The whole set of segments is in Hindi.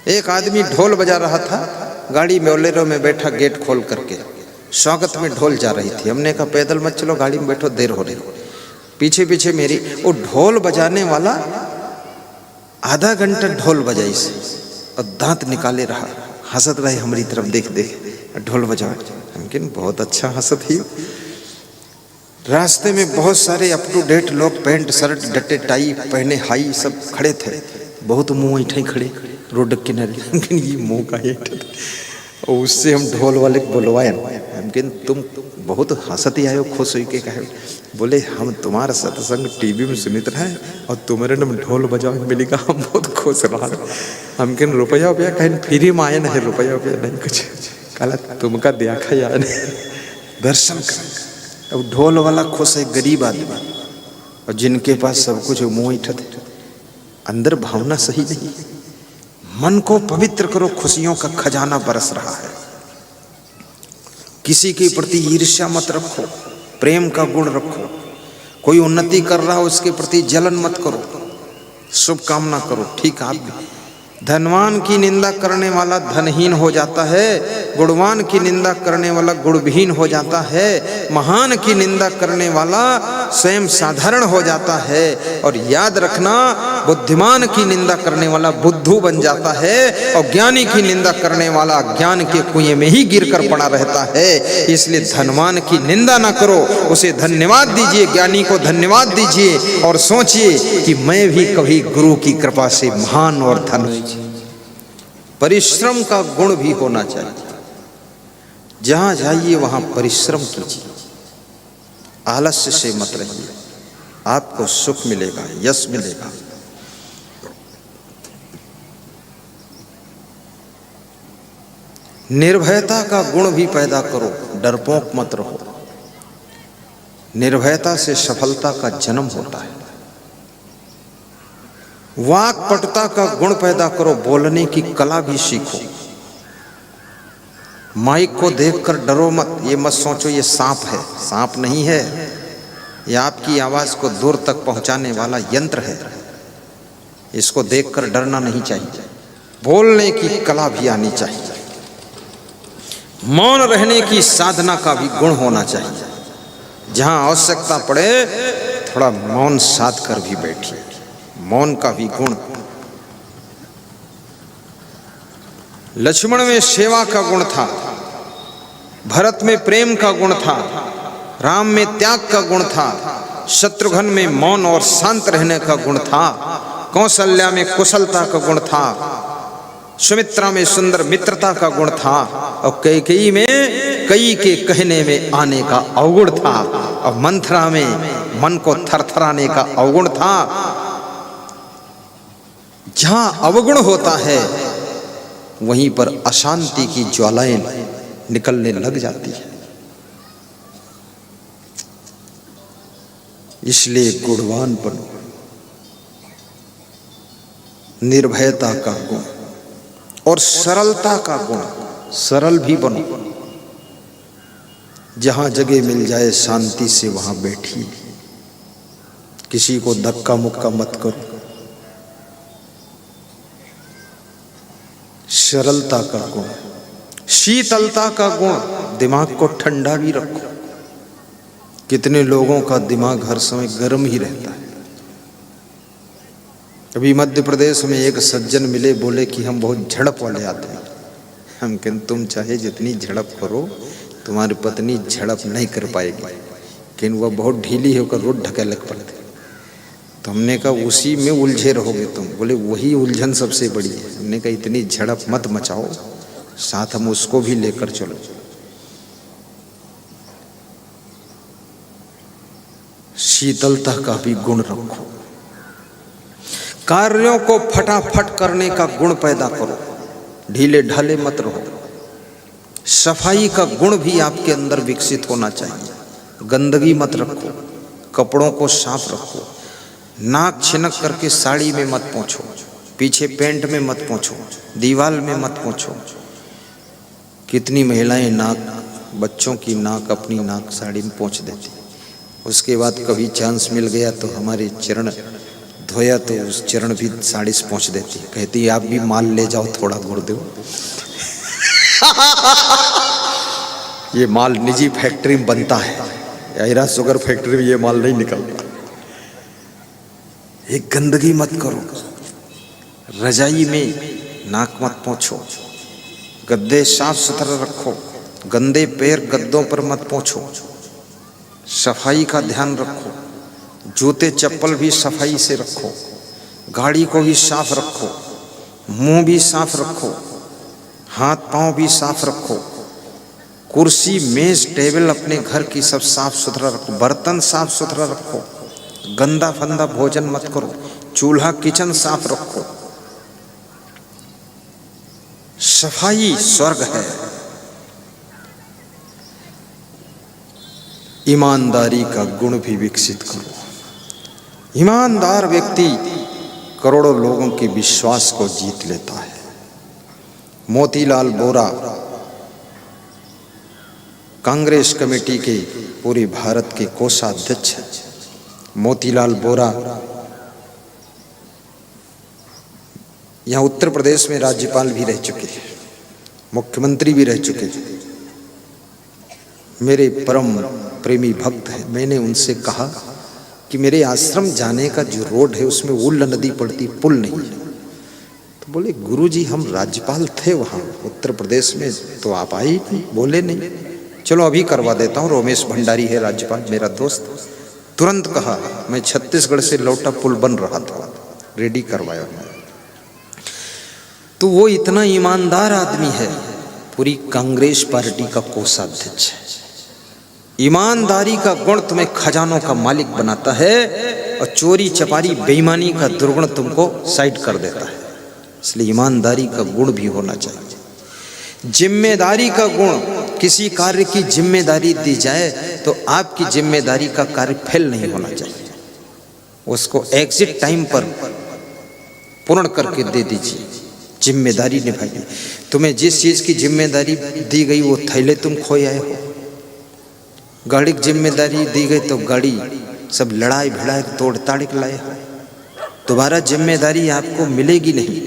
एक आदमी ढोल बजा रहा था, गाड़ी बोलेरो में बैठा, गेट खोल करके स्वागत में ढोल जा रही थी। हमने कहा पैदल मत चलो, गाड़ी में बैठो, देर हो रही। पीछे पीछे मेरी वो ढोल बजाने वाला आधा घंटा ढोल बजाई से और दांत निकाले रहा, हंसत रहे हमारी तरफ देख देख, ढोल बजाओ। लेकिन बहुत अच्छा हंसत ही। रास्ते में बहुत सारे अप टू डेट लोग पैंट शर्ट डटे टाई पहने हाई सब खड़े थे, बहुत मुंह ऐठे खड़े रोड के किनारे। लेकिन ये मुंह का ऐठा, और उससे हम ढोल वाले को बुलवाए, लेकिन तुम बहुत हंसत ही आयो, खुश हुई के कहे। बोले हम तुम्हारा सत्संग टीवी में सुनित रहे और तुम्हारे नाम ढोल बजाओ मिली का, हम बहुत खुश रहा। हम कहें रुपया रुपया कहीं फ्री में आए नहीं, रुपया रुपया नहीं कुछ, कल तुमका देखा यार दर्शन कर। अब ढोल वाला खुश है, गरीब आदमी, और जिनके पास सब कुछ मुँह ऐठा थे, अंदर भावना सही नहीं। मन को पवित्र करो, खुशियों का खजाना बरस रहा है। किसी के प्रति ईर्ष्या मत रखो, प्रेम का गुण रखो। कोई उन्नति कर रहा हो उसके प्रति जलन मत करो, शुभ कामना करो। ठीक आप भी। धनवान की निंदा करने वाला धनहीन हो जाता है, गुणवान की निंदा करने वाला गुणविहीन हो जाता है, महान की निंदा करने वाला स्वयं साधारण हो जाता है। और याद रखना, बुद्धिमान की निंदा करने वाला बुद्धू बन जाता है, और ज्ञानी की निंदा करने वाला ज्ञान के कुएं में ही गिरकर पड़ा रहता है। इसलिए धनवान की निंदा ना करो, उसे धन्यवाद दीजिए, ज्ञानी को धन्यवाद दीजिए, और सोचिए कि मैं भी कभी गुरु की कृपा से महान और धन। परिश्रम का गुण भी होना चाहिए। जहां जाइए वहां परिश्रम कीजिए, आलस्य से मत रहिए, आपको सुख मिलेगा, यश मिलेगा। निर्भयता का गुण भी पैदा करो, डरपोक मत रहो। निर्भयता से सफलता का जन्म होता है। वाक्पटुता का गुण पैदा करो, बोलने की कला भी सीखो। माइक को देखकर डरो मत, ये मत सोचो ये सांप है, सांप नहीं है, ये आपकी आवाज को दूर तक पहुंचाने वाला यंत्र है। इसको देखकर डरना नहीं चाहिए। बोलने की कला भी आनी चाहिए। मौन रहने की साधना का भी गुण होना चाहिए। जहां आवश्यकता पड़े थोड़ा मौन साध कर भी बैठिए, मौन का भी गुण। लक्ष्मण में सेवा का गुण था, भरत में प्रेम का गुण था, राम में त्याग का गुण था, शत्रुघ्न में मौन और शांत रहने का गुण था, कौशल्या में कुशलता का गुण था, सुमित्रा में सुंदर मित्रता का गुण था, और कैकेयी में कई के कहने में आने का अवगुण था, और मंथरा में मन को थरथराने का अवगुण था। जहां अवगुण होता है वहीं पर अशांति की ज्वालाएं निकलने लग जाती है। इसलिए गुणवान बनो। निर्भयता का गुण और सरलता का गुण, सरल भी बनो। जहां जगह मिल जाए शांति से वहां बैठिए, किसी को धक्का मुक्का मत करो। सरलता का गुण, शीतलता का गुण, दिमाग को ठंडा भी रखो। कितने लोगों का दिमाग हर समय गर्म ही रहता है। अभी मध्य प्रदेश में एक सज्जन मिले, बोले कि हम बहुत झड़प वाले आदमी। हम कहते तुम चाहे जितनी झड़प करो, तुम्हारी पत्नी झड़प नहीं कर पाएगी, लेकिन वह बहुत ढीली होकर रोड ढकेलक पड़ते। तो हमने कहा उसी में उलझे रहोगे तुम। बोले वही उलझन सबसे बड़ी है। हमने कहा इतनी झड़प मत मचाओ, साथ हम उसको भी लेकर चलो। शीतलता का भी गुण रखो। कार्यों को फटाफट करने का गुण पैदा करो, ढीले ढाले मत रहो। सफाई का गुण भी आपके अंदर विकसित होना चाहिए। गंदगी मत रखो, कपड़ों को साफ रखो। नाक छिनक करके साड़ी में मत पोंछो, पीछे पेंट में मत पोंछो, दीवार में मत पोंछो। कितनी महिलाएं नाक, बच्चों की नाक, अपनी नाक साड़ी में पोंछ देती। उसके बाद कभी चांस मिल गया तो हमारे चरण धोया तो उस चरण भी साड़ी से पहुंच देती, कहती आप भी माल ले जाओ थोड़ा गुरुदेव। ये माल निजी फैक्ट्री में बनता है, हीरा शुगर फैक्ट्री में ये माल नहीं निकलता। ये गंदगी मत करो, रजाई में नाक मत पोंछो, गद्दे साफ सुथरा रखो, गंदे पैर गद्दों पर मत पोंछो, सफाई का ध्यान रखो, जूते चप्पल भी सफाई से रखो, गाड़ी को भी साफ रखो, मुंह भी साफ रखो, हाथ पांव भी साफ रखो, कुर्सी मेज टेबल अपने घर की सब साफ सुथरा रखो, बर्तन साफ सुथरा रखो, गंदा फंदा भोजन मत करो, चूल्हा किचन साफ रखो। सफाई स्वर्ग है। ईमानदारी का गुण भी विकसित करो। ईमानदार व्यक्ति करोड़ों लोगों के विश्वास को जीत लेता है। मोतीलाल वोरा कांग्रेस कमेटी के पूरे भारत के कोषाध्यक्ष हैं। मोतीलाल वोरा यहाँ उत्तर प्रदेश में राज्यपाल भी रह चुके हैं, मुख्यमंत्री भी रह चुके हैं। मेरे परम प्रेमी भक्त हैं। मैंने उनसे कहा कि मेरे आश्रम जाने का जो रोड है उसमें उल्ल नदी पड़ती, पुल नहीं है। तो बोले गुरुजी हम राज्यपाल थे वहाँ उत्तर प्रदेश में, तो आप आए नहीं, बोले नहीं। चलो अभी करवा देता हूँ, रमेश भंडारी है राज्यपाल मेरा दोस्त। तुरंत कहा, मैं छत्तीसगढ़ से लौटा, पुल बन रहा था, रेडी करवाया। तो वो इतना ईमानदार आदमी है, पूरी कांग्रेस पार्टी का कोषाध्यक्ष है। ईमानदारी का गुण तुम्हें खजानों का मालिक बनाता है और चोरी चपारी बेईमानी का दुर्गुण तुमको साइड कर देता है। इसलिए ईमानदारी का गुण भी होना चाहिए। जिम्मेदारी का गुण, किसी कार्य की जिम्मेदारी दी जाए तो आपकी जिम्मेदारी का कार्य फेल नहीं होना चाहिए, उसको एग्जिट टाइम पर पूर्ण करके दे दीजिए। जिम्मेदारी निभाइए। तुम्हें जिस चीज की जिम्मेदारी दी गई वो थैले तुम खोए आए हो, गाड़ी की जिम्मेदारी दी गई तो गाड़ी सब लड़ाई भिड़ाई तोड़ ताड़ के लाए हो। दोबारा जिम्मेदारी आपको मिलेगी नहीं,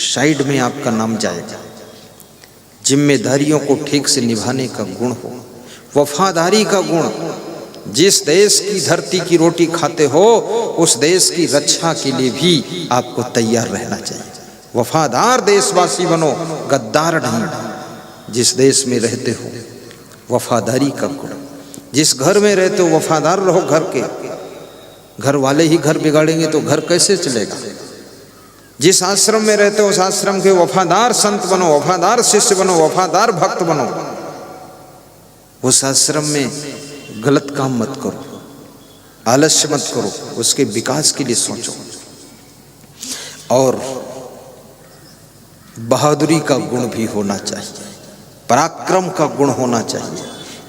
साइड में आपका नाम जाएगा। जिम्मेदारियों को ठीक से निभाने का गुण हो। वफादारी का गुण, जिस देश की धरती की रोटी खाते हो उस देश की रक्षा के लिए भी आपको तैयार रहना चाहिए। वफादार देशवासी बनो, गद्दार नहीं। जिस देश में रहते हो वफादारी का गुण, जिस घर में रहते हो वफादार रहो। घर के घर वाले ही घर बिगाड़ेंगे तो घर कैसे चलेगा। जिस आश्रम में रहते हो उस आश्रम के वफादार संत बनो, वफादार शिष्य बनो, वफादार भक्त बनो। उस आश्रम में गलत काम मत करो, आलस्य मत करो, उसके विकास के लिए सोचो। और बहादुरी का गुण भी होना चाहिए, पराक्रम का गुण होना चाहिए,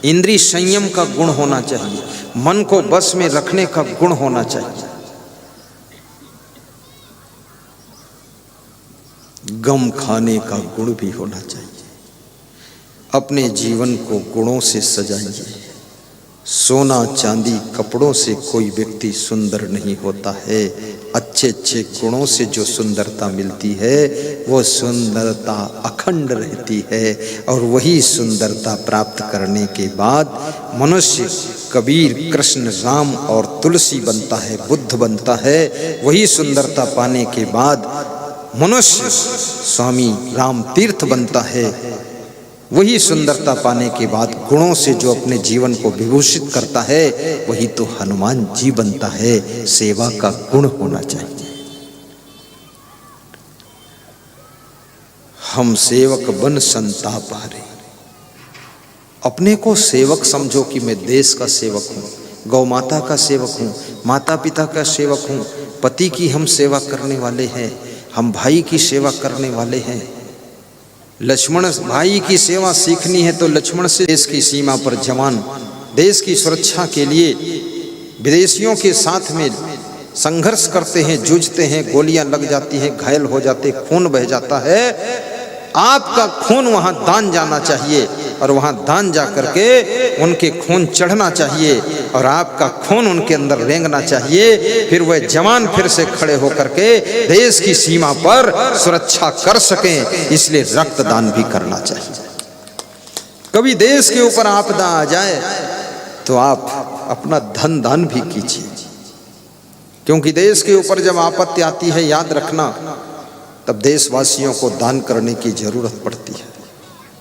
इंद्रिय संयम का गुण होना चाहिए, मन को बस में रखने का गुण होना चाहिए। गम खाने का गुण भी होना चाहिए। अपने जीवन को गुणों से सजाइए। सोना चांदी कपड़ों से कोई व्यक्ति सुंदर नहीं होता है। अच्छे अच्छे गुणों से जो सुंदरता मिलती है वो सुंदरता अखंड रहती है। और वही सुंदरता प्राप्त करने के बाद मनुष्य कबीर, कृष्ण, राम और तुलसी बनता है, बुद्ध बनता है। वही सुंदरता पाने के बाद मनुष्य स्वामी राम तीर्थ बनता है। वही सुंदरता पाने के बाद गुणों से जो अपने जीवन को विभूषित करता है वही तो हनुमान जी बनता है। सेवा का गुण होना चाहिए। हम सेवक बन संताप हरे। अपने को सेवक समझो कि मैं देश का सेवक हूँ, गौ माता का सेवक हूँ, माता पिता का सेवक हूँ, पति की हम सेवा करने वाले हैं, हम भाई की सेवा करने वाले हैं। लक्ष्मण भाई की सेवा सीखनी है तो लक्ष्मण से देश की सीमा पर जवान देश की सुरक्षा के लिए विदेशियों के साथ में संघर्ष करते हैं, जूझते हैं, गोलियां लग जाती हैं, घायल हो जाते, खून बह जाता है। आपका खून वहां दान जाना चाहिए और वहां दान जा करके उनके खून चढ़ना चाहिए। और आपका खून उनके अंदर रेंगना चाहिए, फिर वह जवान फिर से खड़े होकर के देश की सीमा पर सुरक्षा कर सकें। इसलिए रक्तदान भी करना चाहिए। कभी देश के ऊपर आपदा आ जाए तो आप अपना धन दान भी कीजिए, क्योंकि देश के ऊपर जब आपत्ति आती है, याद रखना, तब देशवासियों को दान करने की जरूरत पड़ती है।